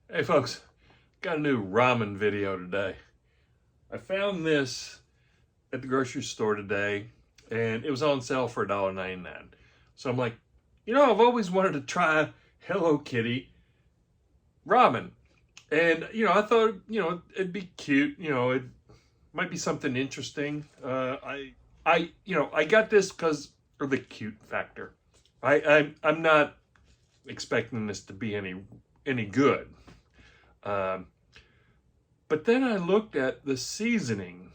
Hey folks, got a new ramen video today. I found this at the grocery store today and it was on sale for $1.99. So I'm like, I've always wanted to try Hello Kitty ramen. And, I thought, it'd be cute, it might be something interesting. I got this because of the cute factor. I'm not expecting this to be any good. But then I looked at the seasoning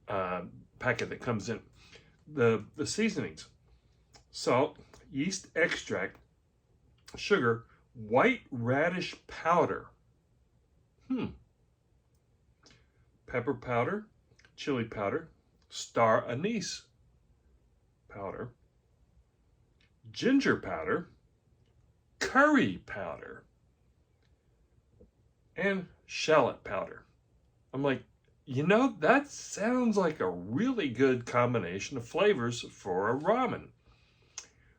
packet that comes in. The seasonings: salt, yeast extract, sugar, white radish powder, pepper powder, chili powder, star anise powder, ginger powder, curry powder, and shallot powder. I'm like, that sounds like a really good combination of flavors for a ramen.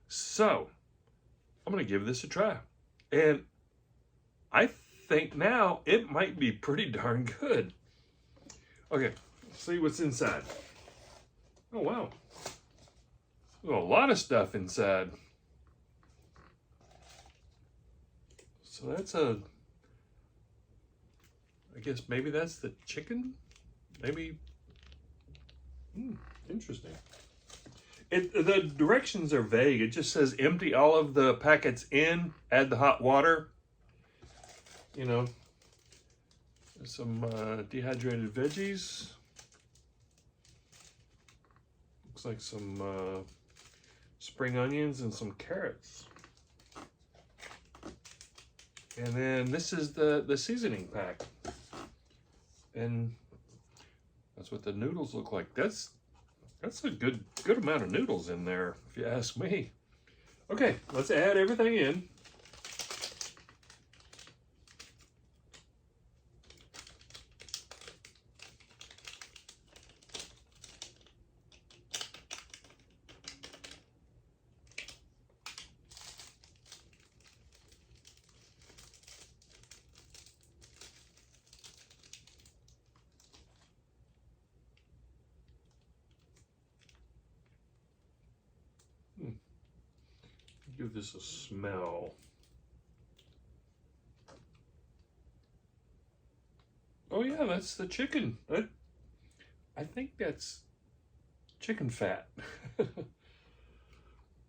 So I'm going to give this a try. And I think now it might be pretty darn good. Okay, let's see what's inside. Oh, wow. There's a lot of stuff inside. So that's I guess maybe that's the chicken? Maybe. Interesting. The directions are vague. It just says empty all of the packets in, add the hot water. There's some dehydrated veggies. Looks like some spring onions and some carrots. And then this is the seasoning pack. And that's what the noodles look like. That's a good amount of noodles in there, if you ask me. Okay, let's add everything in. Give this a smell. Oh yeah, that's the chicken. I think that's chicken fat.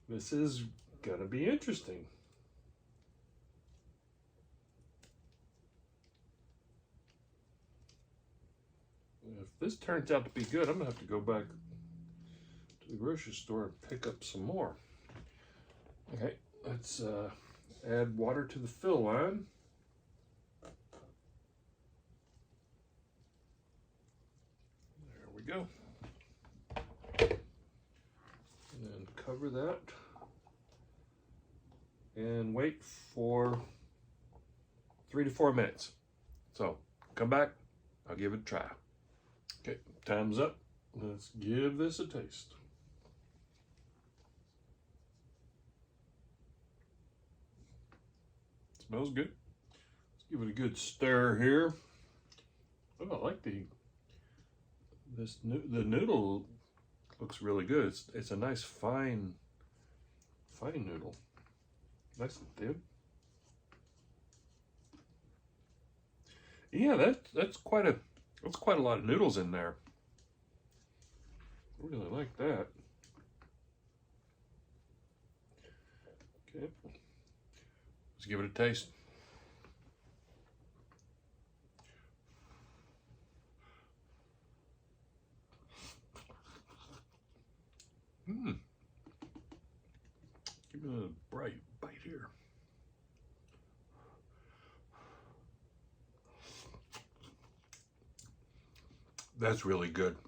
This is gonna be interesting. If this turns out to be good, I'm gonna have to go back to the grocery store and pick up some more. Okay, let's add water to the fill line. There we go. And then cover that. And wait for 3 to 4 minutes. So, come back, I'll give it a try. Okay, time's up. Let's give this a taste. Smells good. Let's give it a good stir here. Oh, I like the noodle looks really good. It's a nice fine noodle. Nice and thin. Yeah, that's quite a lot of noodles in there. I really like that. Okay. Let's give it a taste. Give it a bright bite here. That's really good.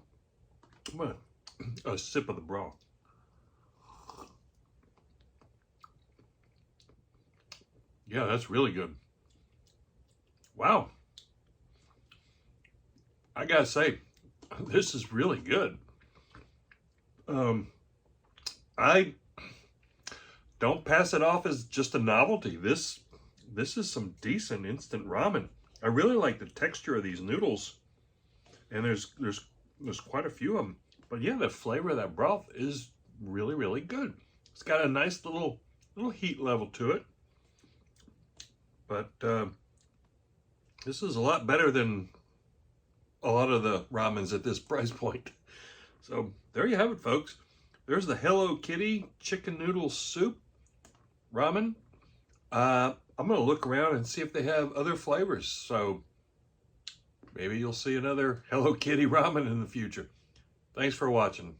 Come on, a sip of the broth. Yeah, that's really good. Wow. I gotta say, this is really good. I don't pass it off as just a novelty. This this is some decent instant ramen. I really like the texture of these noodles, and there's quite a few of them. But yeah, the flavor of that broth is really, really good. It's got a nice little heat level to it. But this is a lot better than a lot of the ramens at this price point. So there you have it, folks. There's the Hello Kitty chicken noodle soup ramen. I'm going to look around and see if they have other flavors. So maybe you'll see another Hello Kitty ramen in the future. Thanks for watching.